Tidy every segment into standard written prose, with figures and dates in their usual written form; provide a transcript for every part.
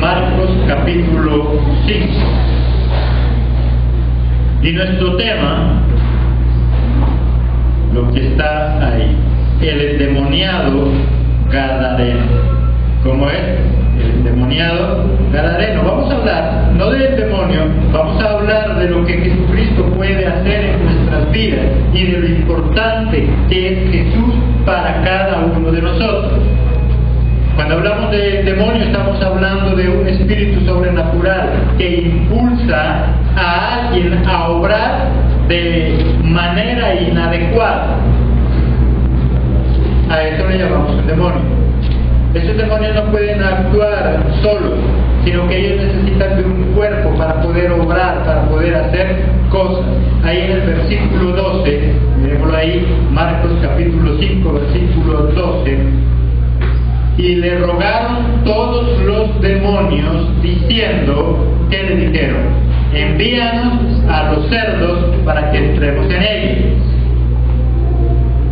Marcos capítulo 5. Y nuestro tema, lo que está ahí, el endemoniado gadareno. ¿Cómo es? El endemoniado gadareno. Vamos a hablar no del demonio, vamos a hablar de lo que Jesucristo puede hacer en nuestras vidas y de lo importante que es Jesús para cada uno de nosotros. Cuando hablamos de demonio estamos hablando de un espíritu sobrenatural que impulsa a alguien a obrar de manera inadecuada. A eso le llamamos un demonio. Esos demonios no pueden actuar solos, sino que ellos necesitan de un cuerpo para poder obrar, para poder hacer cosas. Ahí en el versículo 12, miremoslo ahí, Marcos capítulo 5, versículo 12. Y le rogaron todos los demonios diciendo, ¿qué le dijeron? Envíanos a los cerdos para que entremos en ellos.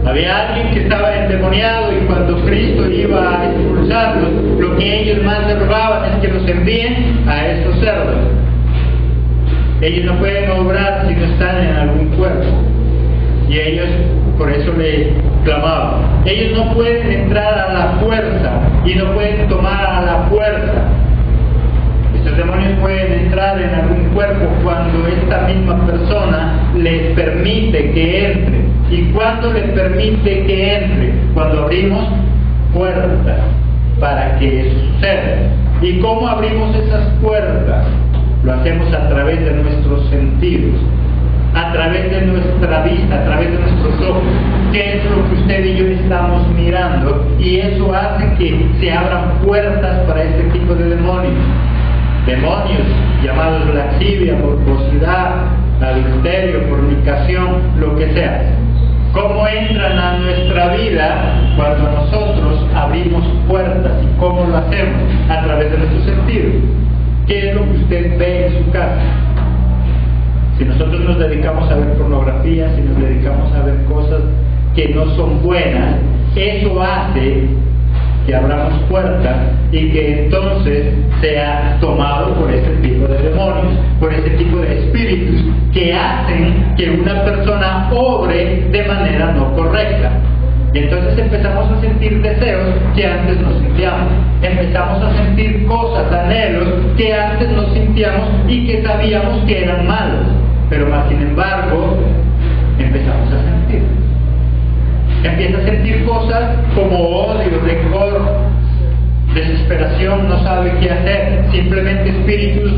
Había alguien que estaba endemoniado y cuando Cristo iba a expulsarlos, lo que ellos más le rogaban es que los envíen a esos cerdos. Ellos no pueden obrar si no están en algún cuerpo. Y ellos por eso le clamaban. Ellos no pueden entrar a la fuerza y no pueden tomar a la fuerza. Estos demonios pueden entrar en algún cuerpo cuando esta misma persona les permite que entre. ¿Y cuándo les permite que entre? Cuando abrimos puertas para que eso suceda. ¿Y cómo abrimos esas puertas? Lo hacemos a través de nuestros sentidos, a través de nuestra vista, a través de nuestros ojos. ¿Qué es lo que usted y yo estamos mirando? Y eso hace que se abran puertas para este tipo de demonios. Demonios llamados laxivia, morbosidad, adulterio, fornicación, lo que sea. ¿Cómo entran a nuestra vida cuando nosotros abrimos puertas? ¿Y cómo lo hacemos? A través de nuestros sentidos. ¿Qué es lo que usted ve en su casa? Si nosotros nos dedicamos a ver pornografía, si nos dedicamos a ver cosas que no son buenas, eso hace que abramos puertas y que entonces sea tomado por ese tipo de demonios, por ese tipo de espíritus que hacen que una persona obre de manera no correcta. Y entonces empezamos a sentir deseos que antes no sentíamos. Empezamos a sentir cosas, anhelos que antes no sentíamos y que sabíamos que eran malos. Pero más sin embargo, empezamos a sentir. Empieza a sentir cosas como odio, rencor, desesperación, no sabe qué hacer. Simplemente espíritus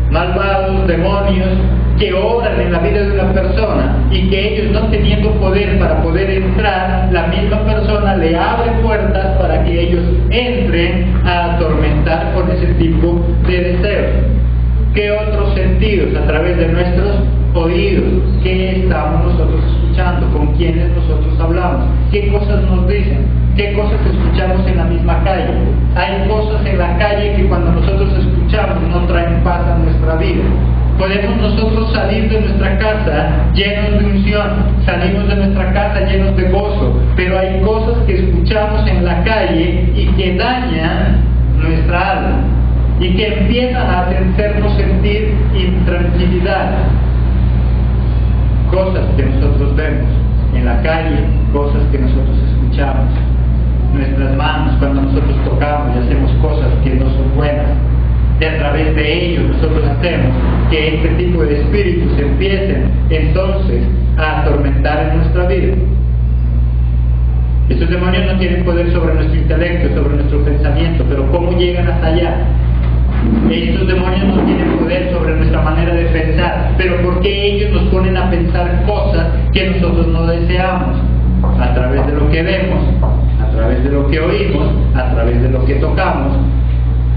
malvados, demonios, que obran en la vida de una persona y que ellos no teniendo poder para poder entrar, la misma persona le abre puertas para que ellos entren a atormentar con ese tipo de deseos. ¿Qué otros sentidos? A través de nuestros oídos. ¿Qué estamos nosotros escuchando? ¿Con quiénes nosotros hablamos? ¿Qué cosas nos dicen? ¿Qué cosas escuchamos en la misma calle? Hay cosas en la calle que cuando nosotros escuchamos no traen paz a nuestra vida. Podemos nosotros salir de nuestra casa llenos de unción, salimos de nuestra casa llenos de gozo, pero hay cosas que escuchamos en la calle y que dañan nuestra alma y que empiezan a hacernos sentir intranquilidad. Cosas que nosotros vemos en la calle, cosas que nosotros escuchamos, nuestras manos cuando nosotros tocamos y hacemos cosas que no son buenas. Y a través de ello nosotros hacemos que este tipo de espíritus empiecen entonces a atormentar en nuestra vida. Estos demonios no tienen poder sobre nuestro intelecto, sobre nuestro pensamiento, pero ¿cómo llegan hasta allá? Estos demonios no tienen poder sobre nuestra manera de pensar, pero ¿por qué ellos nos ponen a pensar cosas que nosotros no deseamos? A través de lo que vemos, a través de lo que oímos, a través de lo que tocamos,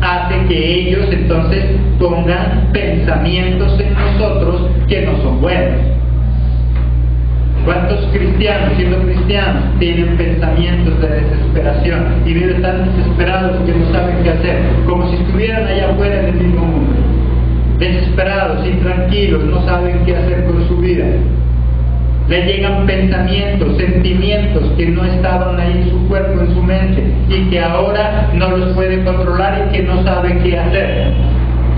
hace que ellos entonces pongan pensamientos en nosotros que no son buenos. ¿Cuántos cristianos, siendo cristianos, tienen pensamientos de desesperación y viven tan desesperados que no saben qué hacer, como si estuvieran allá afuera en el mismo mundo? Desesperados, intranquilos, no saben qué hacer con su vida. Le llegan pensamientos, sentimientos que no estaban ahí en su cuerpo, en su mente, y que ahora no los puede controlar y que no sabe qué hacer.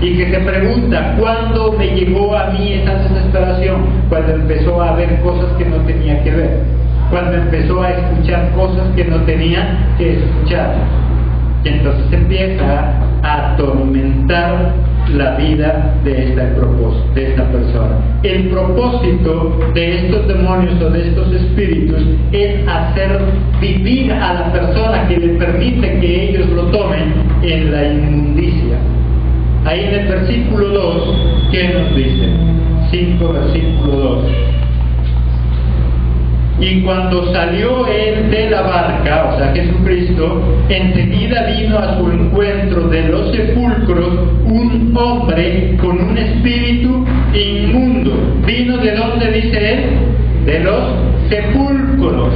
Y que se pregunta, ¿cuándo me llegó a mí esa desesperación? Cuando empezó a ver cosas que no tenía que ver, cuando empezó a escuchar cosas que no tenía que escuchar. Y entonces empieza a atormentar la vida de esta persona. El propósito de estos demonios o de estos espíritus es hacer vivir a la persona, que le permite que ellos lo tomen en la inmundicia. Ahí en el versículo 2, ¿qué nos dice? 5, versículo 2. Y cuando salió él de la barca, o sea Jesucristo, enseguida vino a su encuentro de los sepulcros un hombre con un espíritu inmundo. ¿Vino de dónde dice él? De los sepulcros.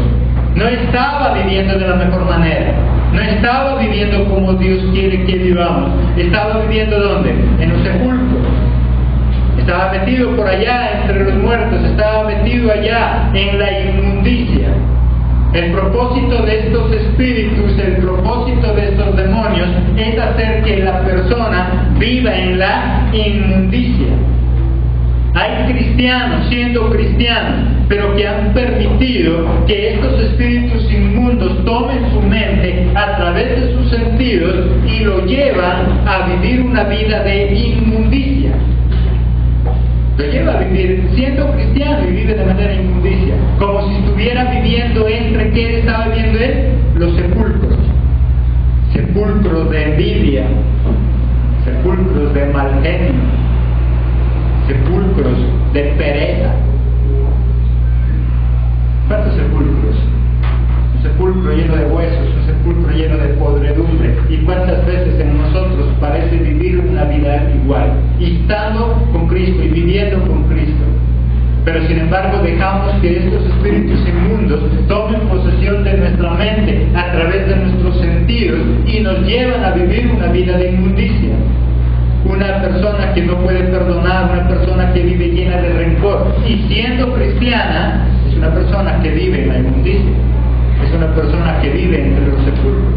No estaba viviendo de la mejor manera. No estaba viviendo como Dios quiere que vivamos. Estaba viviendo ¿dónde? En los sepulcros. Estaba metido por allá entre los muertos, estaba metido allá en la inmundicia. El propósito de estos espíritus, el propósito de estos demonios es hacer que la persona viva en la inmundicia. Hay cristianos, siendo cristianos, pero que han permitido que estos espíritus inmundos tomen su mente a través de sus sentidos y lo llevan a vivir una vida de inmundicia. Lo lleva a vivir siendo cristiano y vive de manera inmundicia, como si estuviera viviendo entre, ¿qué estaba viviendo él? Los sepulcros. Sepulcros de envidia, sepulcros de mal genio, sepulcros de pereza. ¿Cuántos sepulcros? Un sepulcro lleno de huesos, un sepulcro lleno de podredumbre. ¿Y cuántas veces en nosotros parece vivir una vida igual? Y estando con Cristo y viviendo con Cristo. Pero sin embargo dejamos que estos espíritus inmundos tomen posesión de nuestra mente a través de nuestros sentidos y nos llevan a vivir una vida de inmundicia. Una persona que no puede perdonar, una persona que vive llena de rencor, y siendo cristiana, es una persona que vive en la inmundicia. Es una persona que vive entre los sepulcros.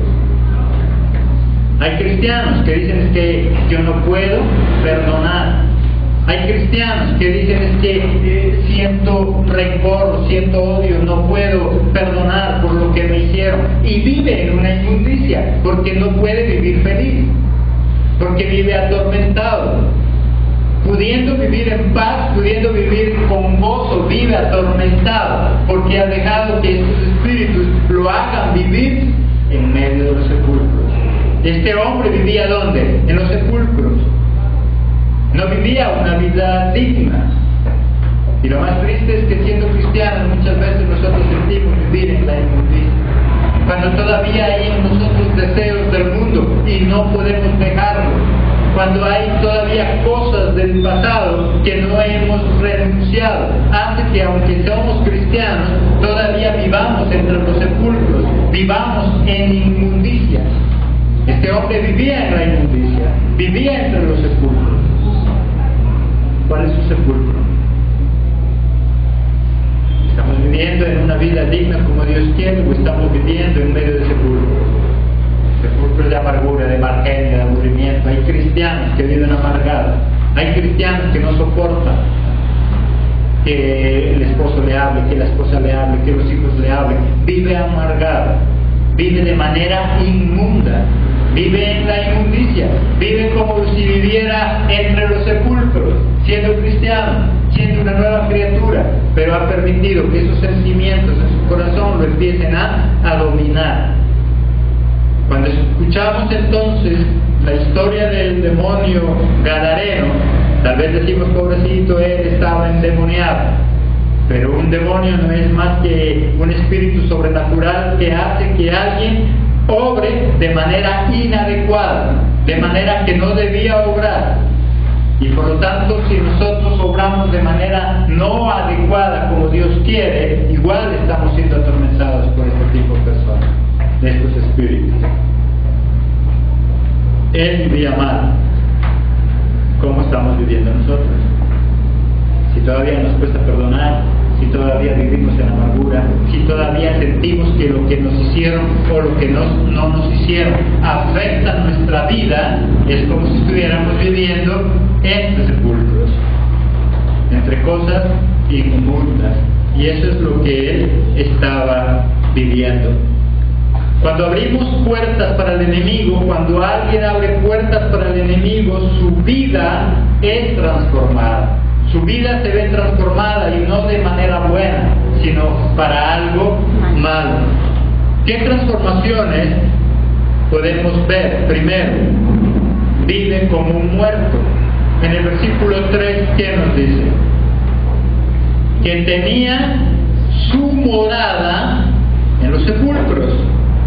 Hay cristianos que dicen es que yo no puedo perdonar. Hay cristianos que dicen es que siento rencor, siento odio, no puedo perdonar por lo que me hicieron. Y vive en una inmundicia porque no puede vivir feliz, porque vive atormentado. Pudiendo vivir en paz, pudiendo vivir con gozo, vive atormentado, porque ha dejado que estos espíritus lo hagan vivir en medio de los sepulcros. Este hombre vivía ¿dónde? En los sepulcros. No vivía una vida digna. Y lo más triste es que siendo cristianos muchas veces nosotros sentimos vivir en la inmundicia, cuando todavía hay en nosotros deseos del mundo y no podemos dejarlos. Cuando hay todavía cosas del pasado que no hemos renunciado, hace que aunque somos cristianos, todavía vivamos entre los sepulcros, vivamos en inmundicia. Este hombre vivía en la inmundicia, vivía entre los sepulcros. ¿Cuál es su sepulcro? ¿Estamos viviendo en una vida digna como Dios quiere o estamos viviendo en medio de sepulcros? Sepulcros de amargura, de mal genio, de aburrimiento. Hay cristianos que viven amargados. Hay cristianos que no soportan que el esposo le hable, que la esposa le hable, que los hijos le hablen. Vive amargado, vive de manera inmunda, vive en la inmundicia, vive como si viviera entre los sepulcros, siendo cristiano, siendo una nueva criatura, pero ha permitido que esos sentimientos en su corazón lo empiecen a dominar. Cuando escuchamos entonces la historia del demonio gadareno, tal vez decimos, pobrecito, él estaba endemoniado. Pero un demonio no es más que un espíritu sobrenatural que hace que alguien obre de manera inadecuada, de manera que no debía obrar. Y por lo tanto, si nosotros obramos de manera no adecuada como Dios quiere, igual estamos siendo atormentados por este tipo de personas, de estos espíritus. Él vivía mal. ¿Cómo estamos viviendo nosotros? Si todavía nos cuesta perdonar, si todavía vivimos en amargura, si todavía sentimos que lo que nos hicieron o lo que no nos hicieron afecta nuestra vida, es como si estuviéramos viviendo entre sepulcros, entre cosas inmundas. Y eso es lo que él estaba viviendo. Cuando abrimos puertas para el enemigo, cuando alguien abre puertas para el enemigo, su vida es transformada. Su vida se ve transformada, y no de manera buena, sino para algo malo. ¿Qué transformaciones podemos ver? Primero, vive como un muerto. En el versículo 3, ¿qué nos dice? Que tenía su morada en los sepulcros,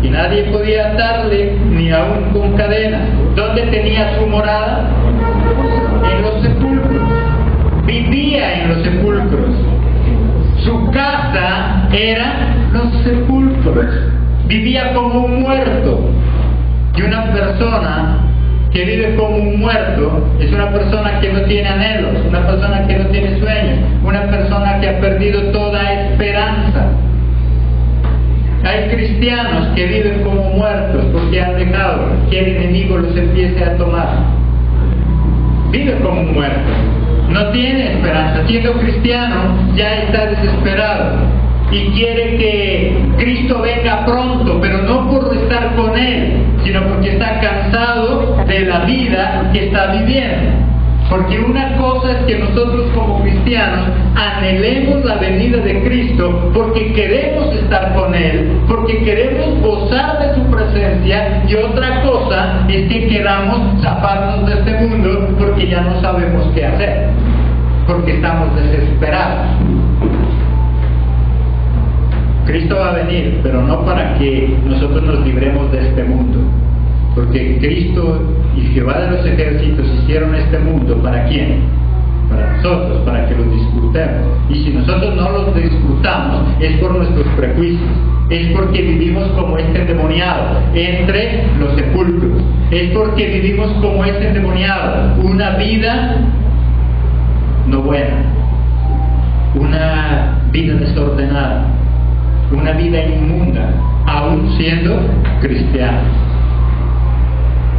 y nadie podía atarle ni aún con cadenas. ¿Dónde tenía su morada? En los sepulcros. Vivía en los sepulcros. Su casa era los sepulcros. Vivía como un muerto. Y una persona que vive como un muerto es una persona que no tiene anhelos, una persona que no tiene sueños, una persona que ha perdido toda esperanza. Hay cristianos que viven como muertos porque han dejado que el enemigo los empiece a tomar. Vive como un muerto, no tiene esperanza. Siendo cristiano ya está desesperado y quiere que Cristo venga pronto, pero no por estar con Él, sino porque está cansado de la vida que está viviendo. Porque una cosa es que nosotros como cristianos anhelemos la venida de Cristo porque queremos estar con Él, porque queremos gozar de su presencia, y otra cosa es que queramos zafarnos de este mundo porque ya no sabemos qué hacer, porque estamos desesperados. Cristo va a venir, pero no para que nosotros nos libremos de este mundo. Porque Cristo y Jehová de los ejércitos hicieron este mundo, ¿para quién? Para nosotros, para que lo disfrutemos. Y si nosotros no lo disfrutamos, es por nuestros prejuicios, es porque vivimos como este endemoniado entre los sepulcros, es porque vivimos como este endemoniado, una vida no buena, una vida desordenada, una vida inmunda, aún siendo cristianos.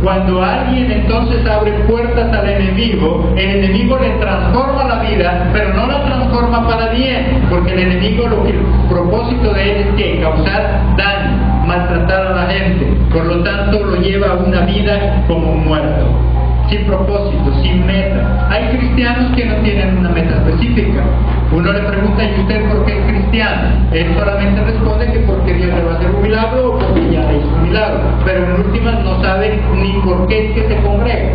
Cuando alguien entonces abre puertas al enemigo, el enemigo le transforma la vida, pero no la transforma para bien, porque el enemigo, el propósito de él es que causar daño, maltratar a la gente. Por lo tanto, lo lleva a una vida como un muerto, sin propósito, sin meta. Hay cristianos que no tienen una meta específica. Uno le pregunta: ¿y usted por qué es cristiano? Él solamente responde que porque Dios le va a hacer un milagro o porque ya le hizo un milagro, pero en últimas no sabe ni por qué es que se congrega.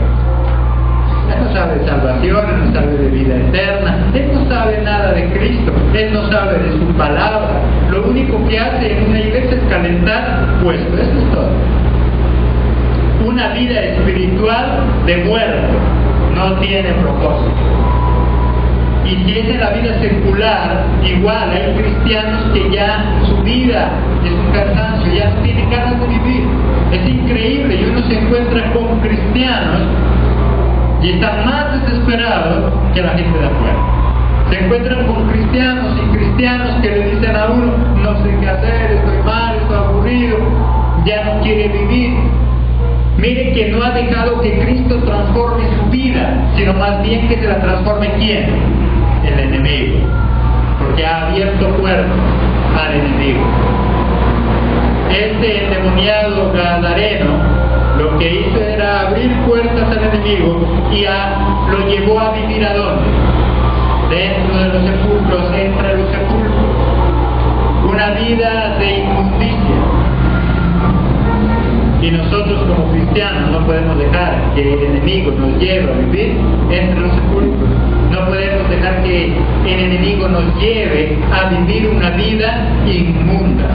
Él no sabe de salvación, él no sabe de vida eterna, él no sabe nada de Cristo, él no sabe de su palabra. Lo único que hace en una iglesia es calentar puesto, eso es todo. Una vida espiritual de muerto, no tiene propósito. Y si es en la vida secular, igual hay cristianos que ya su vida es un cansancio, ya no tienen ganas de vivir. Es increíble, y uno se encuentra con cristianos y están más desesperados que la gente de afuera. Se encuentran con cristianos y cristianos que le dicen a uno: no sé qué hacer, estoy mal, estoy aburrido, ya no quiere vivir. Mire que no ha dejado que Cristo transforme su vida, sino más bien que se la transforme ¿quién? El enemigo, porque ha abierto puertas al enemigo. Este endemoniado gadareno lo que hizo era abrir puertas al enemigo y lo llevó a vivir ¿a dónde? Dentro de los sepulcros, entre los sepulcros. Una vida de inmundicia. Y nosotros como cristianos no podemos dejar que el enemigo nos lleve a vivir entre los sepulcros. No podemos dejar que el enemigo nos lleve a vivir una vida inmunda.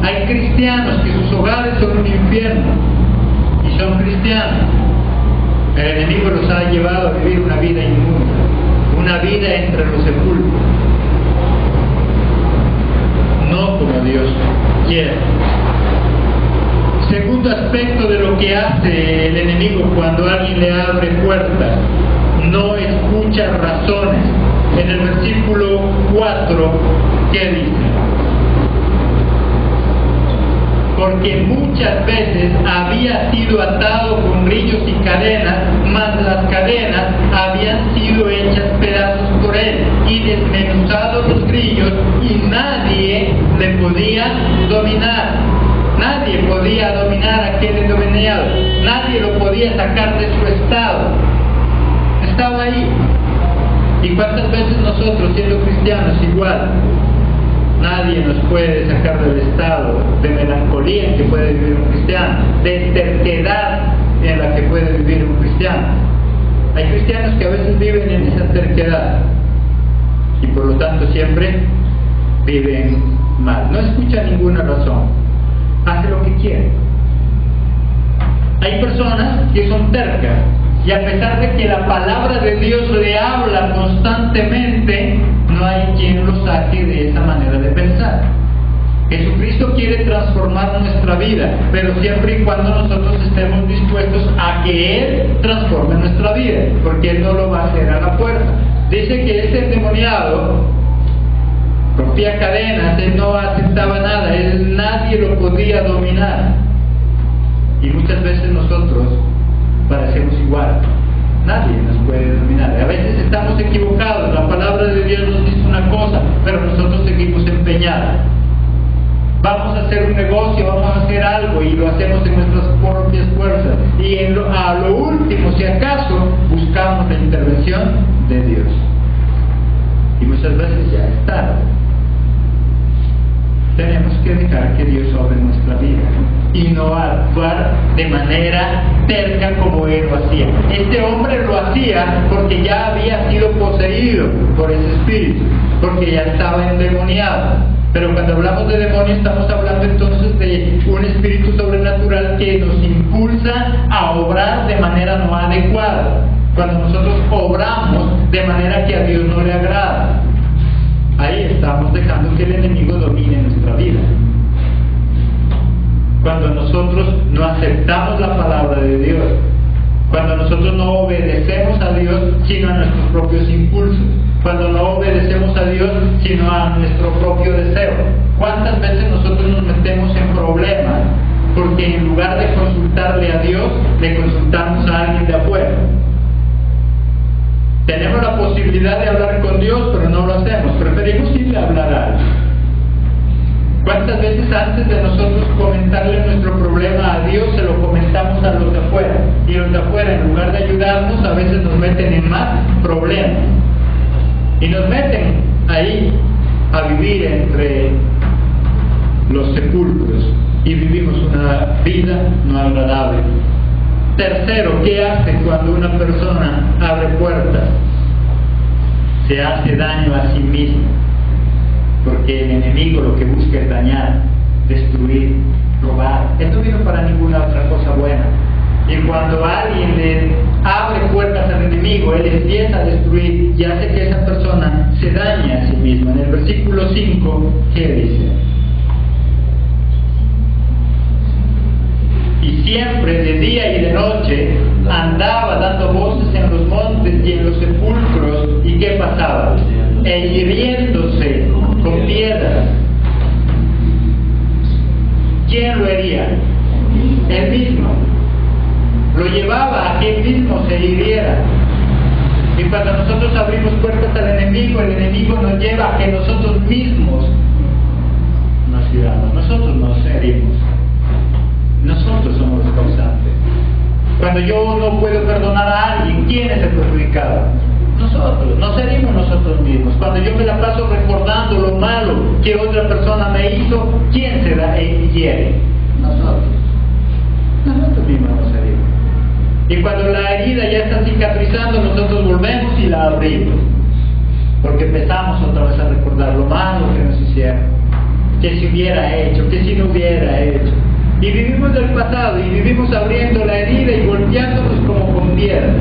Hay cristianos que sus hogares son un infierno y son cristianos. El enemigo los ha llevado a vivir una vida inmunda, una vida entre los sepulcros. No como Dios quiere. Segundo aspecto de lo que hace el enemigo cuando alguien le abre puertas: no escucha razones. En el versículo 4, ¿qué dice? Porque muchas veces había sido atado con grillos y cadenas, mas las cadenas habían sido hechas pedazos por él, y desmenuzados los grillos, y nadie le podía dominar. Nadie podía dominar a aquel endemoniado. Nadie lo podía sacar de su estado. Estaba ahí. ¿Y cuántas veces nosotros, siendo cristianos, igual? Nadie nos puede sacar del estado de melancolía en que puede vivir un cristiano, de terquedad en la que puede vivir un cristiano. Hay cristianos que a veces viven en esa terquedad y por lo tanto siempre viven mal. No escucha ninguna razón, hace lo que quiere. Hay personas que son tercas y a pesar de que la palabra de Dios le habla constantemente, no hay quien lo saque de esa manera de pensar. Jesucristo quiere transformar nuestra vida, pero siempre y cuando nosotros estemos dispuestos a que Él transforme nuestra vida, porque Él no lo va a hacer a la fuerza. Dice que ese endemoniado rompía cadenas, Él no aceptaba nada, nadie lo podía dominar. Y muchas veces nosotros parecemos igual. Nadie nos puede dominar. A veces estamos equivocados. La palabra de Dios nos dice una cosa, pero nosotros seguimos empeñados. Vamos a hacer un negocio, vamos a hacer algo y lo hacemos en nuestras propias fuerzas. Y a lo último, si acaso, buscamos la intervención de Dios. Y muchas veces ya es tarde. Tenemos que dejar que Dios obre en nuestra vida y no actuar de manera terca como él lo hacía. Este hombre lo hacía porque ya había sido poseído por ese espíritu, porque ya estaba endemoniado. Pero cuando hablamos de demonio estamos hablando entonces de un espíritu sobrenatural que nos impulsa a obrar de manera no adecuada. Cuando nosotros obramos de manera que a Dios no le agrada, ahí estamos dejando que el enemigo domine nuestra vida. Cuando nosotros no aceptamos la palabra de Dios, cuando nosotros no obedecemos a Dios sino a nuestros propios impulsos, cuando no obedecemos a Dios sino a nuestro propio deseo. ¿Cuántas veces nosotros nos metemos en problemas porque en lugar de consultarle a Dios, le consultamos a alguien de afuera? Tenemos la posibilidad de hablar con Dios, pero no lo hacemos. Preferimos irle a hablar a alguien. ¿Cuántas veces antes de nosotros comentarle nuestro problema a Dios, se lo comentamos a los de afuera? Y los de afuera, en lugar de ayudarnos, a veces nos meten en más problemas. Y nos meten ahí a vivir entre los sepulcros y vivimos una vida no agradable. Tercero, ¿qué hace cuando una persona abre puertas? Se hace daño a sí mismo, porque el enemigo lo que busca es dañar, destruir, robar. Él no vino para ninguna otra cosa buena. Y cuando alguien le abre puertas al enemigo, él empieza a destruir y hace que esa persona se dañe a sí misma. En el versículo 5, ¿qué dice? Y siempre de día y de noche andaba dando voces en los montes y en los sepulcros. ¿Y qué pasaba? E hiriéndose con piedras. ¿Quién lo hería? Él mismo. Lo llevaba a que él mismo se hiriera. Y cuando nosotros abrimos puertas al enemigo, el enemigo nos lleva a que nosotros mismos nos hiramos. Nosotros nos herimos. Nosotros somos los causantes. Cuando yo no puedo perdonar a alguien, ¿quién es el perjudicado? Nosotros, nos herimos nosotros mismos. Cuando yo me la paso recordando lo malo que otra persona me hizo, ¿quién se da y hiere? Nosotros. Nosotros mismos nos herimos. Y cuando la herida ya está cicatrizando, nosotros volvemos y la abrimos. Porque empezamos otra vez a recordar lo malo que nos hicieron. Que si hubiera hecho, que si no hubiera hecho. Y vivimos del pasado y vivimos abriendo la herida y golpeándonos como con piedras.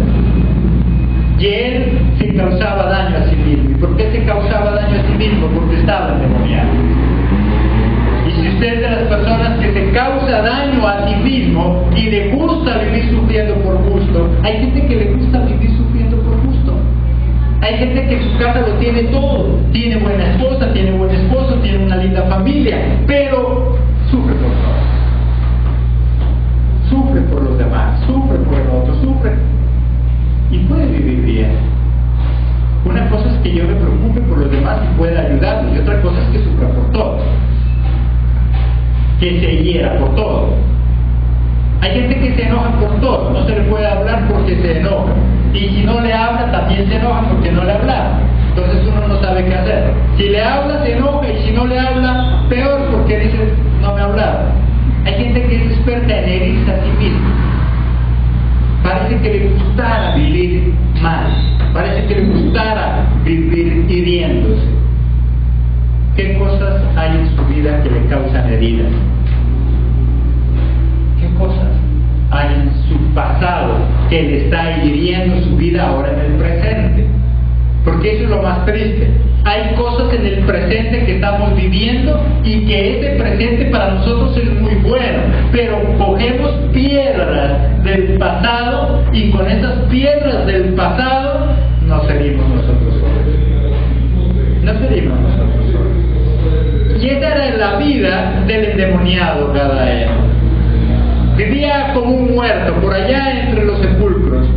Y él se causaba daño a sí mismo. ¿Y por qué se causaba daño a sí mismo? Porque estaba endemoniado. Y si usted es de las personas que se causa daño a sí mismo y le gusta vivir sufriendo por gusto, hay gente que le gusta vivir sufriendo por gusto. tiene todo, tiene buena esposa, tiene buen esposo, tiene una linda familia, pero sufre por todo. Sufre por los demás, sufre por el otro, sufre y puede vivir bien. Una cosa es que yo me preocupe por los demás y pueda ayudarlos, y otra cosa es que sufra por todo, que se hiera por todo. Hay gente que se enoja por todo, no se le puede hablar porque se enoja, y si no le habla también se enoja porque no le habla. Entonces uno no sabe qué hacer. Si le habla se enoja, y si no le habla peor porque dice no me hablaron. Hay gente que es experta en herirse a sí misma. Parece que le gustara vivir mal, parece que le gustara vivir hiriéndose. ¿Qué cosas hay en su vida que le causan heridas? ¿Qué cosas hay en su pasado que le está hiriendo su vida ahora en el presente? Porque eso es lo más triste. Hay cosas en el presente que estamos viviendo y que ese presente para nosotros es muy bueno, pero cogemos piedras del pasado y con esas piedras del pasado nos herimos nosotros solos. Nos herimos nosotros solos. Y esa era la vida del endemoniado Gadaeno. Vivía como un muerto por allá entre los sepulcros.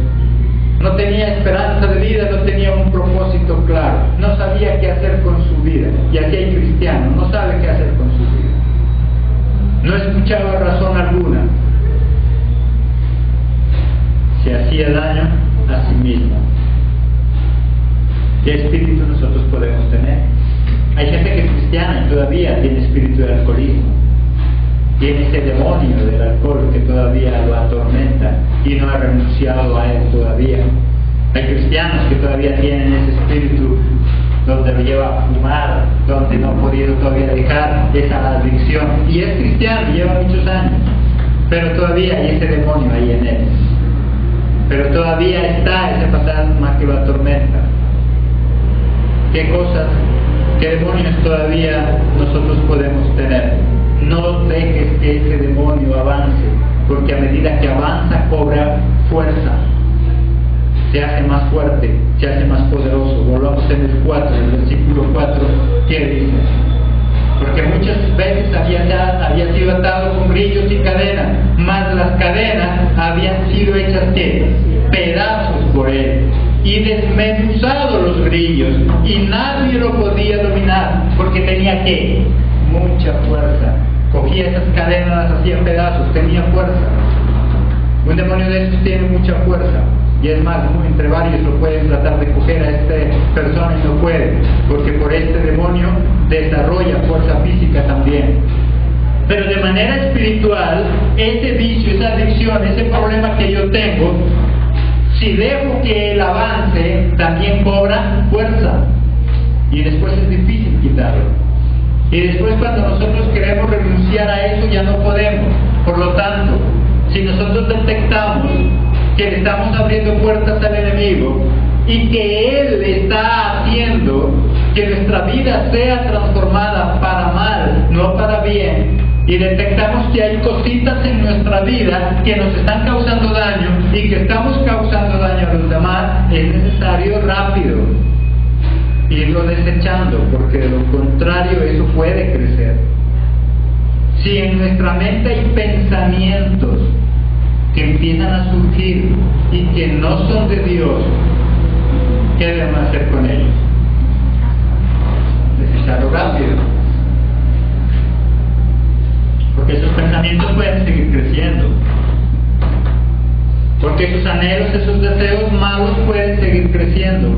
No tenía esperanza de vida, no tenía un propósito claro, no sabía qué hacer con su vida. Y así hay cristianos, no sabe qué hacer con su vida. No escuchaba razón alguna. Se hacía daño a sí mismo. ¿Qué espíritu nosotros podemos tener? Hay gente que es cristiana y todavía tiene espíritu de alcoholismo. Tiene ese demonio del alcohol que todavía lo atormenta y no ha renunciado a él todavía. Hay cristianos que todavía tienen ese espíritu donde lo lleva a fumar, donde no ha podido todavía dejar esa adicción. Y es cristiano, lleva muchos años, pero todavía hay ese demonio ahí en él. Pero todavía está ese fantasma que lo atormenta. ¿Qué cosas, qué demonios todavía nosotros podemos tener? No dejes que ese demonio avance, porque a medida que avanza cobra fuerza, se hace más fuerte, se hace más poderoso. Volvamos en el 4, en el versículo 4, ¿qué dice? Porque muchas veces había sido atado con grillos y cadenas, mas las cadenas habían sido hechas ¿qué? Pedazos por él, y desmenuzado los grillos, y nadie lo podía dominar, porque tenía ¿qué? Mucha fuerza. Cogía esas cadenas, las hacía pedazos, tenía fuerza. Un demonio de esos tiene mucha fuerza, y es más, entre varios lo pueden tratar de coger a esta persona y no puede, porque por este demonio desarrolla fuerza física también. Pero de manera espiritual, ese vicio, esa adicción, ese problema que yo tengo, si dejo que él avance, también cobra fuerza, y después es difícil quitarlo. Y después cuando nosotros queremos renunciar a eso ya no podemos. Por lo tanto, si nosotros detectamos que le estamos abriendo puertas al enemigo y que él está haciendo que nuestra vida sea transformada para mal, no para bien, y detectamos que hay cositas en nuestra vida que nos están causando daño y que estamos causando daño a los demás, es necesario rápido irlo desechando, porque de lo contrario eso puede crecer. Si en nuestra mente hay pensamientos que empiezan a surgir y que no son de Dios, ¿qué debemos hacer con ellos? Desecharlo rápido, porque esos pensamientos pueden seguir creciendo, porque esos anhelos, esos deseos malos pueden seguir creciendo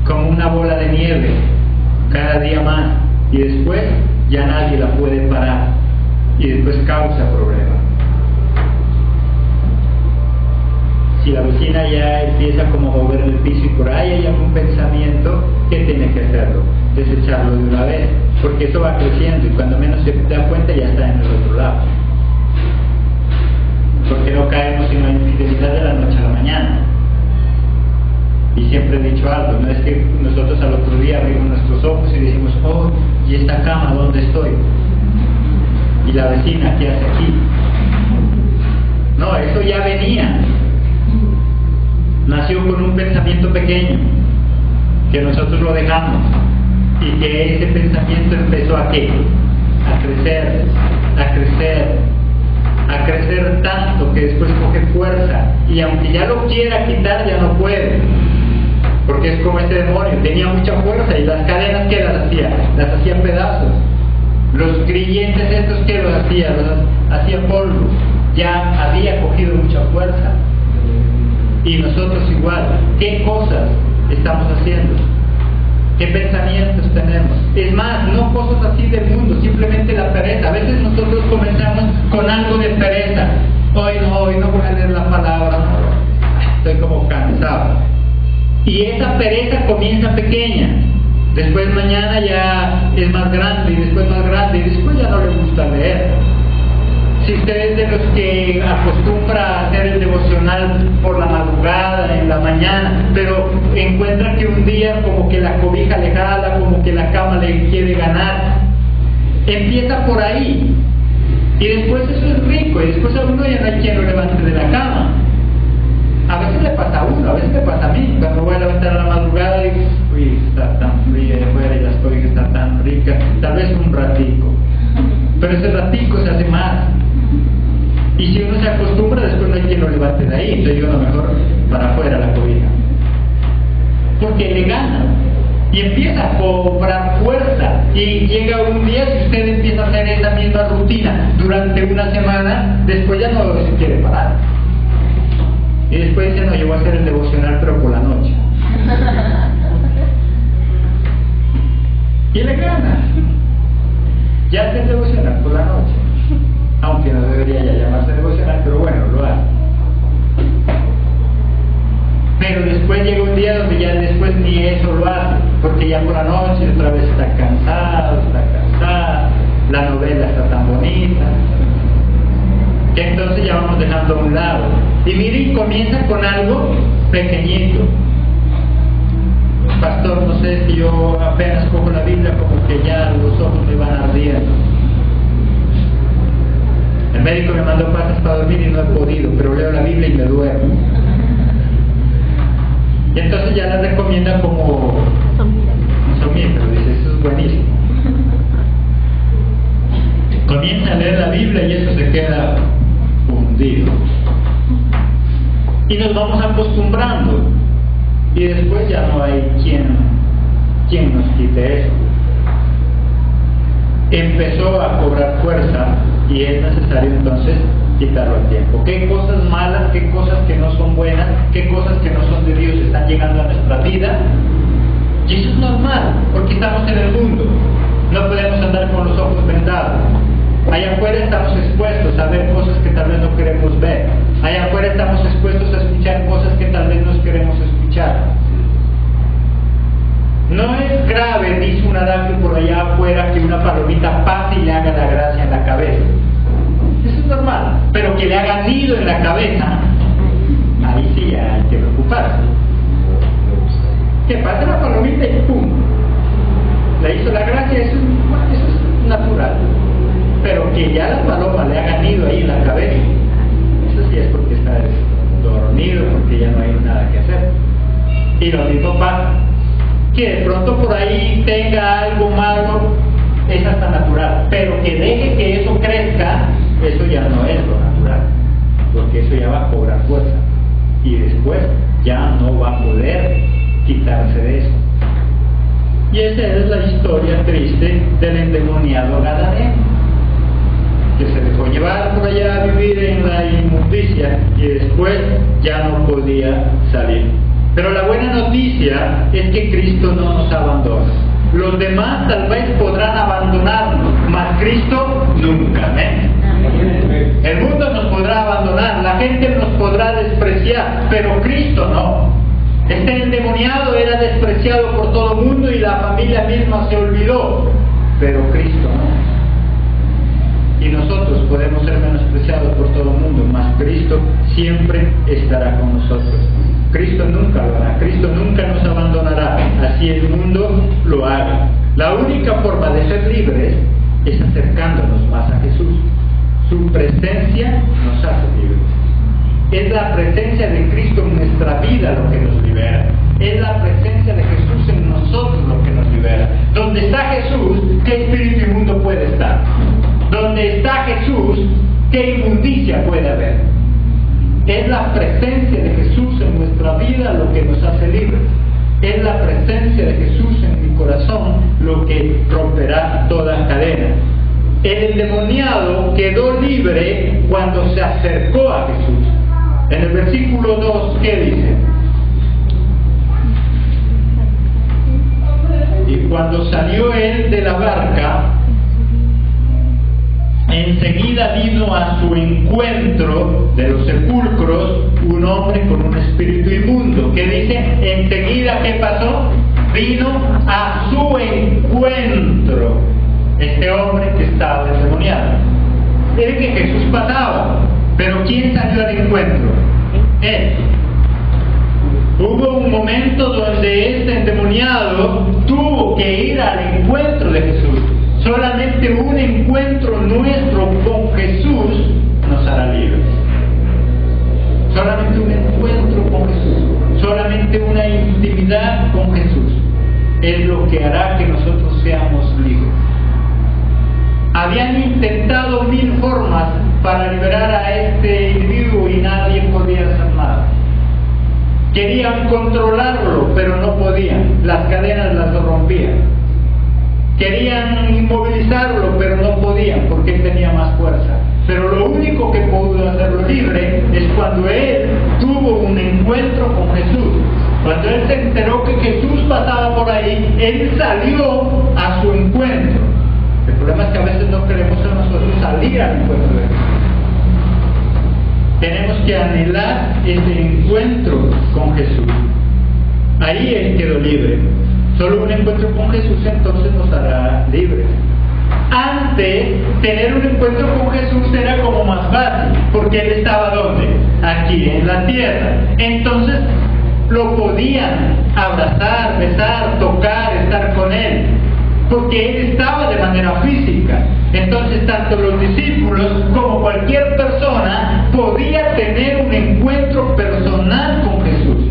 como una bola de nieve, cada día más, y después ya nadie la puede parar, y después causa problemas. Si la vecina ya empieza como a mover el piso y por ahí hay algún pensamiento, ¿qué tiene que hacerlo? Desecharlo de una vez, porque eso va creciendo y cuando menos se da cuenta ya está en el otro lado. Porque no caemos en la infidelidad de la noche a la mañana. Y siempre he dicho algo, no es que nosotros al otro día abrimos nuestros ojos y decimos, oh, ¿y esta cama dónde estoy? ¿Y la vecina qué hace aquí? No, eso ya venía. Nació con un pensamiento pequeño que nosotros lo dejamos y que ese pensamiento empezó a ¿qué? A crecer, a crecer, a crecer tanto que después coge fuerza, y aunque ya lo quiera quitar ya no puede, porque es como ese demonio, tenía mucha fuerza, y las cadenas que las hacía pedazos. Los creyentes estos que los hacía polvo, ya había cogido mucha fuerza. Y nosotros igual, ¿qué cosas estamos haciendo? ¿Qué pensamientos tenemos? Es más, no cosas así del mundo, simplemente la pereza. A veces nosotros comenzamos con algo de pereza. Hoy no voy a leer la palabra, estoy como cansado. Y esa pereza comienza pequeña. Después mañana ya es más grande, y después más grande, y después ya no le gusta leer. Si usted es de los que acostumbra a hacer el devocional por la madrugada, en la mañana, pero encuentra que un día como que la cobija le jala, como que la cama le quiere ganar, empieza por ahí, y después eso es rico, y después a uno ya no hay quien lo levante de la cama. A veces le pasa a uno, a veces le pasa a mí, cuando voy a levantar a la madrugada y digo, uy, está tan fría afuera y las cobijas están tan ricas, tal vez un ratico, pero ese ratico se hace más. Y si uno se acostumbra, después no hay quien lo levante de ahí, entonces yo a lo mejor para afuera la cobija. Porque le gana, y empieza a cobrar fuerza, y llega un día, si usted empieza a hacer esa misma rutina durante una semana, después ya no se quiere parar. Y después dice, no, yo voy a hacer el devocional, pero por la noche. Y le gana. Ya hace el devocional por la noche. Aunque no debería ya llamarse devocional, pero bueno, lo hace. Pero después llega un día donde ya después ni eso lo hace, porque ya por la noche otra vez está cansado, la novela está tan bonita, que entonces ya vamos dejando a un lado. Y miren, comienza con algo pequeñito. Pastor, no sé si yo apenas cojo la Biblia, como que ya los ojos me van ardiendo. El médico me mandó pastas para dormir y no he podido, pero leo la Biblia y me duermo. Y entonces ya la recomienda como somnífero, dice, eso es buenísimo. Comienza a leer la Biblia y eso se queda hundido. Y nos vamos acostumbrando. Y después ya no hay quien nos quite eso. Empezó a cobrar fuerza y es necesario entonces quitarlo al tiempo. ¿Qué cosas malas, qué cosas que no son buenas, qué cosas que no son de Dios están llegando a nuestra vida? Y eso es normal, porque estamos en el mundo. No podemos andar con los ojos vendados. Allá afuera estamos expuestos a ver cosas que tal vez no queremos ver. Allá afuera estamos expuestos a escuchar cosas que tal vez no queremos escuchar. No es grave, dice un adagio por allá afuera, que una palomita pase y le haga la gracia en la cabeza. Eso es normal. Pero que le haga nido en la cabeza, ahí sí hay que preocuparse. Que pase la palomita y ¡pum! Le hizo la gracia, eso es natural. Pero que ya la paloma le haga nido ahí en la cabeza, eso sí es porque está dormido, porque ya no hay nada que hacer. Y lo mismo pasa, que de pronto por ahí tenga algo malo, es hasta natural, pero que deje que eso crezca, eso ya no es lo natural, porque eso ya va a cobrar fuerza, y después ya no va a poder quitarse de eso. Y esa es la historia triste del endemoniado gadareno, que se dejó llevar por allá a vivir en la inmundicia y después ya no podía salir. Pero la buena noticia es que Cristo no nos abandona. Los demás tal vez podrán abandonarnos, mas Cristo nunca. ¿Eh? El mundo nos podrá abandonar, la gente nos podrá despreciar, pero Cristo no. Este endemoniado era despreciado por todo el mundo y la familia misma se olvidó, pero Cristo no. Y nosotros podemos ser menospreciados por todo el mundo, mas Cristo siempre estará con nosotros. Cristo nunca lo hará, Cristo nunca nos abandonará, así el mundo lo haga. La única forma de ser libres es acercándonos más a Jesús. Su presencia nos hace libres. Es la presencia de Cristo en nuestra vida lo que nos libera. Es la presencia de Jesús en Jesús, ¿qué inmundicia puede haber? Es la presencia de Jesús en nuestra vida lo que nos hace libres. Es la presencia de Jesús en mi corazón lo que romperá toda cadena. El endemoniado quedó libre cuando se acercó a Jesús. En el versículo 2, ¿qué dice? Y cuando salió él de la barca, enseguida vino a su encuentro de los sepulcros un hombre con un espíritu inmundo. ¿Qué dice? Enseguida, ¿qué pasó? Vino a su encuentro este hombre que estaba endemoniado. Es que Jesús pasaba, pero ¿quién salió al encuentro? Él. Hubo un momento donde este endemoniado tuvo que ir al encuentro de Jesús. Solamente un encuentro nuestro con Jesús nos hará libres. Solamente un encuentro con Jesús, solamente una intimidad con Jesús es lo que hará que nosotros seamos libres. Habían intentado 1000 formas para liberar a este individuo y nadie podía hacer nada. Querían controlarlo, pero no podían. Las cadenas las rompían. Querían inmovilizarlo, pero no podían porque él tenía más fuerza. Pero lo único que pudo hacerlo libre es cuando él tuvo un encuentro con Jesús. Cuando él se enteró que Jesús pasaba por ahí, él salió a su encuentro. El problema es que a veces no queremos a nosotros salir al encuentro de Jesús. Tenemos que anhelar ese encuentro con Jesús. Ahí él quedó libre. Solo un encuentro con Jesús entonces nos hará libres. Antes, tener un encuentro con Jesús era como más fácil, porque él estaba ¿dónde? Aquí en la tierra. Entonces lo podían abrazar, besar, tocar, estar con él, porque él estaba de manera física. Entonces tanto los discípulos como cualquier persona podía tener un encuentro personal con Jesús.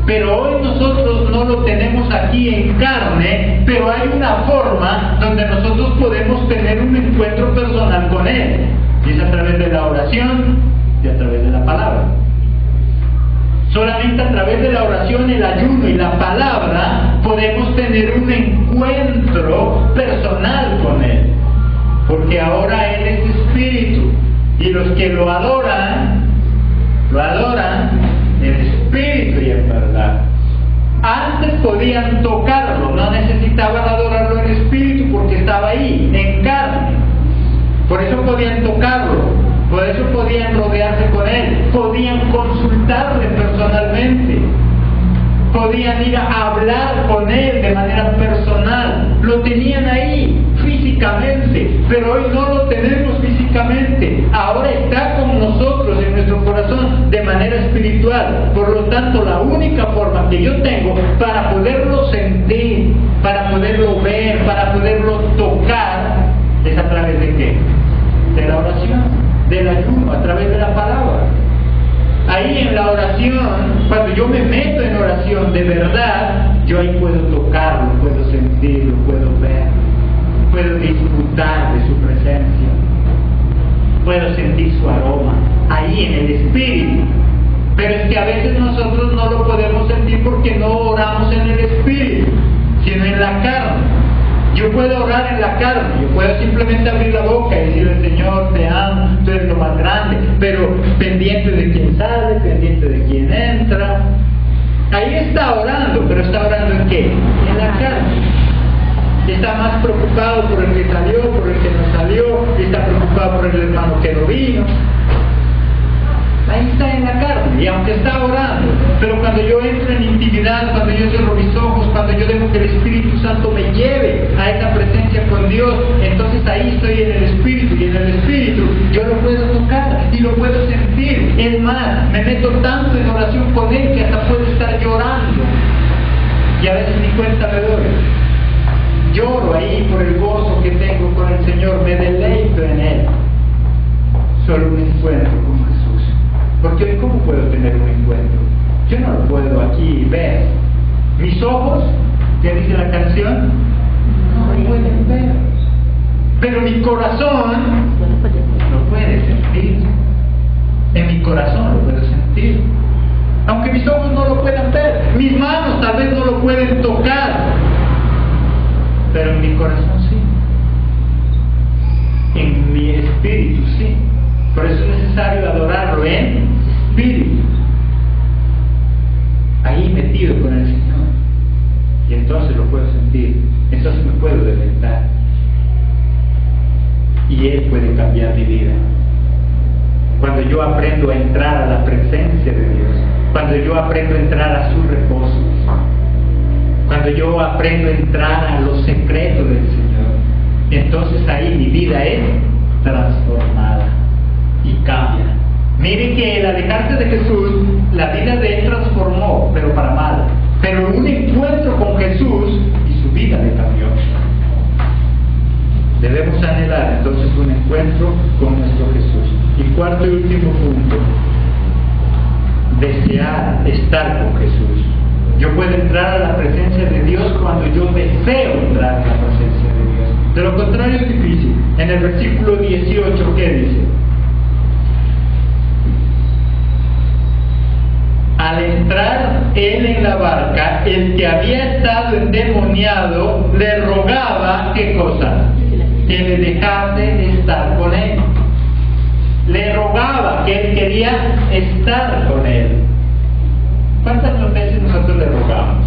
Pero hoy nosotros no lo tenemos aquí en carne, pero hay una forma donde nosotros podemos tener un encuentro personal con Él. Y es a través de la oración y a través de la palabra. Solamente a través de la oración, el ayuno y la palabra podemos tener un encuentro personal con Él. Porque ahora Él es espíritu y los que lo adoran en espíritu y en verdad. Antes podían tocarlo, no necesitaban adorarlo en espíritu porque estaba ahí, en carne. Por eso podían tocarlo, por eso podían rodearse con él, podían consultarle personalmente, podían ir a hablar con él de manera personal. Lo tenían ahí físicamente, pero hoy no lo tenemos físicamente. Ahora está con nosotros en nuestro corazón de manera espiritual. Por lo tanto, la única forma que yo tengo para poderlo sentir, para poderlo ver, para poderlo tocar, es a través de ¿qué? De la oración, del ayuno, a través de la palabra. Ahí en la oración, cuando yo me meto en oración de verdad, yo ahí puedo tocarlo, puedo sentirlo, puedo ver, puedo disfrutar de su presencia, puedo sentir su aroma, ahí en el espíritu. Pero es que a veces nosotros no lo podemos sentir porque no oramos en el espíritu, sino en la carne. Yo puedo orar en la carne, yo puedo simplemente abrir la boca y decirle: Señor, te amo, tú eres lo más grande, pero pendiente de quién sale, pendiente de quién entra. Ahí está orando, pero ¿está orando en qué? En la carne. Está más preocupado por el que salió, por el que no salió, está preocupado por el hermano que no vino. Ahí está en la carne, y aunque está orando, pero cuando yo entro en intimidad, cuando yo cierro mis ojos, cuando yo dejo que el Espíritu Santo me lleve a esa presencia con Dios, entonces ahí estoy en el Espíritu, y en el Espíritu yo lo puedo tocar y lo puedo sentir. Es más, me meto tanto en oración con Él que hasta puedo estar llorando, y a veces ni cuenta me doy. Lloro ahí por el gozo que tengo con el Señor, me deleito en Él. Solo un encuentro con Jesús. Porque hoy, ¿cómo puedo tener un encuentro? Yo no lo puedo aquí ver. Mis ojos, ¿qué dice la canción? No pueden ver. Pero mi corazón lo puede sentir. En mi corazón lo puedo sentir. Aunque mis ojos no lo puedan ver, mis manos tal vez no lo pueden tocar, pero en mi corazón sí. En mi espíritu sí. Por eso es necesario adorarlo en espíritu, ahí metido con el Señor, y entonces lo puedo sentir, entonces me puedo deleitar, y Él puede cambiar mi vida. Cuando yo aprendo a entrar a la presencia de Dios, cuando yo aprendo a entrar a su reposo, cuando yo aprendo a entrar a los secretos del Señor, entonces ahí mi vida es transformada y cambia. Miren que el alejarse de Jesús, la vida de él transformó, pero para mal. Pero un encuentro con Jesús y su vida le cambió. Debemos anhelar entonces un encuentro con nuestro Jesús. Y cuarto y último punto, desear estar con Jesús. Yo puedo entrar a la presencia de Dios cuando yo deseo entrar a la presencia de Dios. De lo contrario es difícil. En el versículo 18, ¿qué dice? Al entrar él en la barca, el que había estado endemoniado le rogaba, ¿qué cosa? Que le dejase estar con él. Le rogaba, que él quería estar con él. ¿Cuántas veces nosotros le rogamos?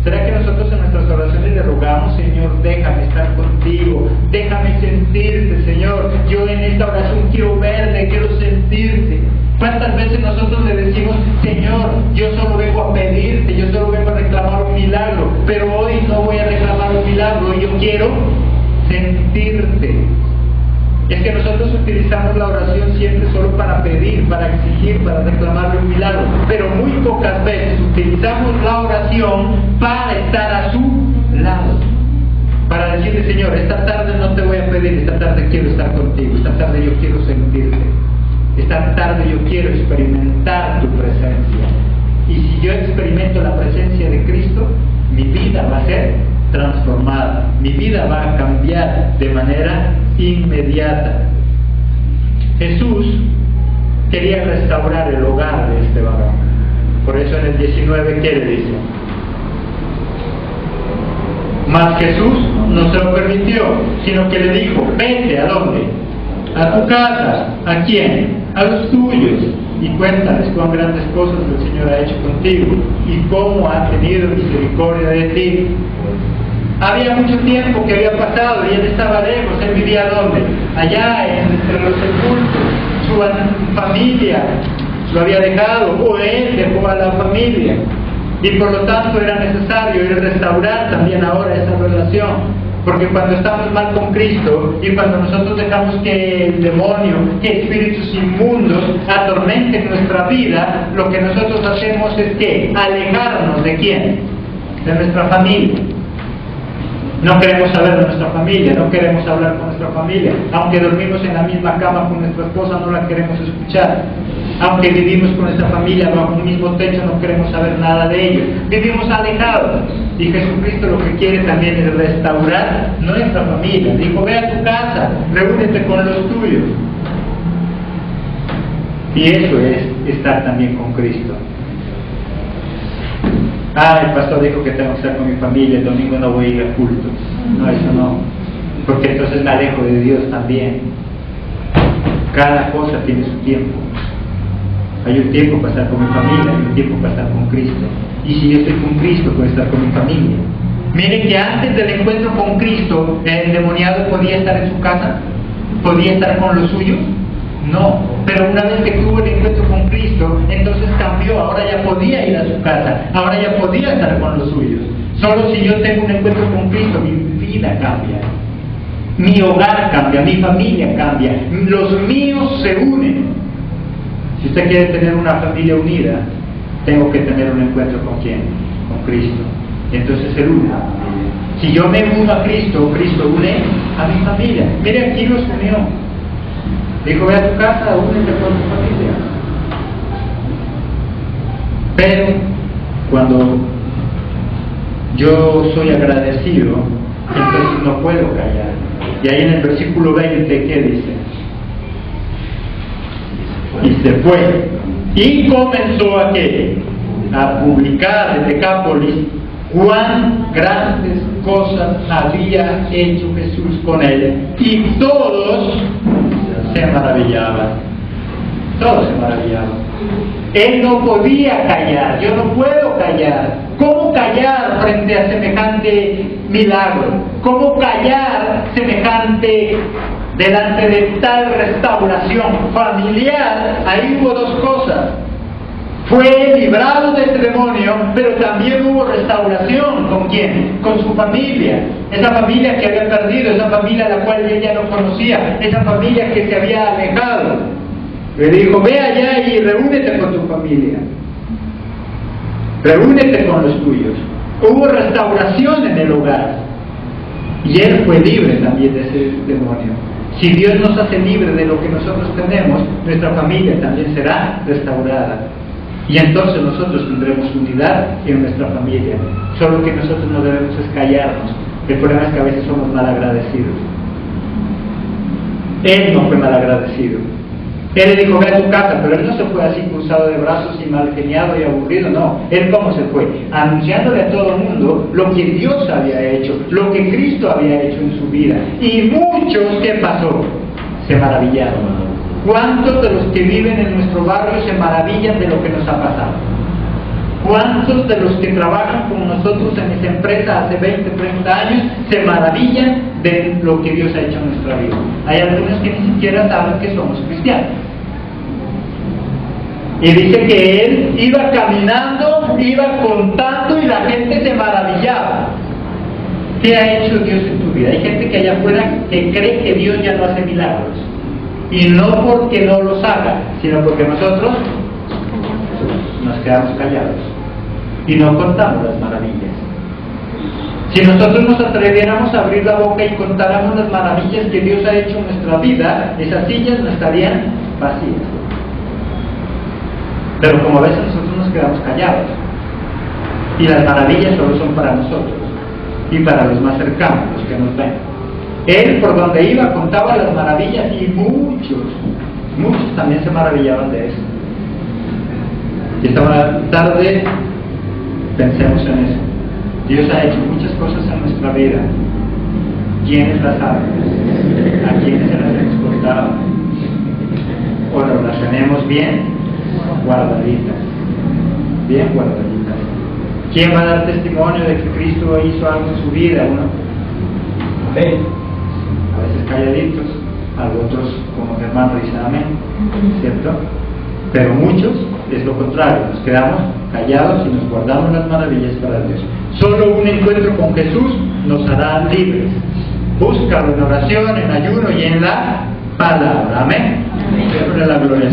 ¿Será que nosotros en nuestras oraciones le rogamos, Señor, déjame estar contigo, déjame sentirte, Señor, yo en esta oración quiero verte, quiero sentirte? ¿Cuántas veces nosotros le decimos, Señor, yo solo vengo a pedirte, yo solo vengo a reclamar un milagro, pero hoy no voy a reclamar un milagro, yo quiero sentirte? Es que nosotros utilizamos la oración siempre solo para pedir, para exigir, para reclamarle un milagro, pero muy pocas veces utilizamos la oración para estar a su lado, para decirle, Señor, esta tarde no te voy a pedir, esta tarde quiero estar contigo, esta tarde yo quiero sentirte, esta tarde yo quiero experimentar tu presencia. Y si yo experimento la presencia de Cristo, mi vida va a ser transformada, mi vida va a cambiar de manera inmediata. Jesús quería restaurar el hogar de este varón. Por eso en el 19, ¿qué le dice? Mas Jesús no se lo permitió, sino que le dijo, vete, ¿a dónde? A tu casa. ¿A quién? A los tuyos, y cuéntales cuán grandes cosas el Señor ha hecho contigo y cómo ha tenido misericordia de ti. Había mucho tiempo que había pasado y él estaba lejos. Él vivía ¿dónde? Allá entre los sepulcros. Su familia lo había dejado, o él dejó a la familia, y por lo tanto era necesario ir a restaurar también ahora esa relación. Porque cuando estamos mal con Cristo y cuando nosotros dejamos que el demonio, que espíritus inmundos atormenten nuestra vida, lo que nosotros hacemos es que alejarnos ¿de quién? De nuestra familia. No queremos saber de nuestra familia, no queremos hablar con nuestra familia. Aunque dormimos en la misma cama con nuestra esposa, no la queremos escuchar. Aunque vivimos con nuestra familia bajo un mismo techo, no queremos saber nada de ellos. Vivimos alejados. Y Jesucristo lo que quiere también es restaurar nuestra familia. Dijo, ve a tu casa, reúnete con los tuyos. Y eso es estar también con Cristo. El pastor dijo que tengo que estar con mi familia, el domingo no voy a ir a culto. No, eso no, porque entonces me alejo de Dios también. Cada cosa tiene su tiempo. Hay un tiempo para estar con mi familia, hay un tiempo para estar con Cristo. Y si yo estoy con Cristo, puedo estar con mi familia. Miren que antes del encuentro con Cristo, el endemoniado podía estar en su casa, podía estar con los suyos. No, pero una vez que tuvo el encuentro con Cristo, entonces cambió, ahora ya podía ir a su casa, ahora ya podía estar con los suyos. Solo si yo tengo un encuentro con Cristo, mi vida cambia, mi hogar cambia, mi familia cambia, los míos se unen. Si usted quiere tener una familia unida, tengo que tener un encuentro con ¿quién? Con Cristo. Entonces se une. Si yo me uno a Cristo, Cristo une a mi familia. Mire, aquí los unió. Dijo, ve a tu casa, únete con tu familia. Pero cuando yo soy agradecido, entonces no puedo callar. Y ahí en el versículo 20, ¿qué dice? Y se fue. Y comenzó a ¿qué? A publicar en Decápolis cuán grandes cosas había hecho Jesús con él. Y todos se maravillaban. Todos se maravillaban. Él no podía callar. Yo no puedo callar. ¿Cómo callar frente a semejante milagro? ¿Cómo callar semejante delante de tal restauración familiar? Ahí hubo dos cosas. Fue librado de este demonio, pero también hubo restauración. ¿Con quién? Con su familia. Esa familia que había perdido, esa familia a la cual él ya no conocía, esa familia que se había alejado. Le dijo, ve allá y reúnete con tu familia. Reúnete con los tuyos. Hubo restauración en el hogar. Y él fue libre también de ese demonio. Si Dios nos hace libre de lo que nosotros tenemos, nuestra familia también será restaurada. Y entonces nosotros tendremos unidad en nuestra familia. Solo que nosotros no debemos callarnos. El problema es que a veces somos malagradecidos. Él no fue malagradecido. Él le dijo, ve a tu casa, pero él no se fue así cruzado de brazos y mal geniado y aburrido, no. Él cómo se fue, anunciándole a todo el mundo lo que Dios había hecho, lo que Cristo había hecho en su vida. Y muchos, ¿qué pasó? Se maravillaron. ¿Cuántos de los que viven en nuestro barrio se maravillan de lo que nos ha pasado? ¿Cuántos de los que trabajan con nosotros en esa empresa hace 20, 30 años se maravillan de lo que Dios ha hecho en nuestra vida? Hay algunos que ni siquiera saben que somos cristianos. Y dice que él iba caminando, iba contando y la gente se maravillaba. ¿Qué ha hecho Dios en tu vida? Hay gente que allá afuera que cree que Dios ya no hace milagros. Y no porque no los haga, sino porque nosotros nos quedamos callados y no contamos las maravillas. Si nosotros nos atreviéramos a abrir la boca y contáramos las maravillas que Dios ha hecho en nuestra vida, esas sillas no estarían vacías. Pero como a veces nosotros nos quedamos callados y las maravillas solo son para nosotros y para los más cercanos, los que nos ven. Él por donde iba contaba las maravillas y muchos también se maravillaban de eso. Y esta tarde pensemos en eso. Dios ha hecho muchas cosas en nuestra vida. ¿Quiénes las saben? ¿A quiénes se las hemos contado? ¿O nos las tenemos bien guardaditas? Bien guardaditas. ¿Quién va a dar testimonio de que Cristo hizo algo en su vida? Uno. Amén. A veces calladitos, otros como mi hermano dicen amén, ¿cierto? Pero muchos es lo contrario, nos quedamos callados y nos guardamos las maravillas para Dios. Solo un encuentro con Jesús nos hará libres. Búscalo en oración, en ayuno y en la palabra. Amén. Siempre la gloria.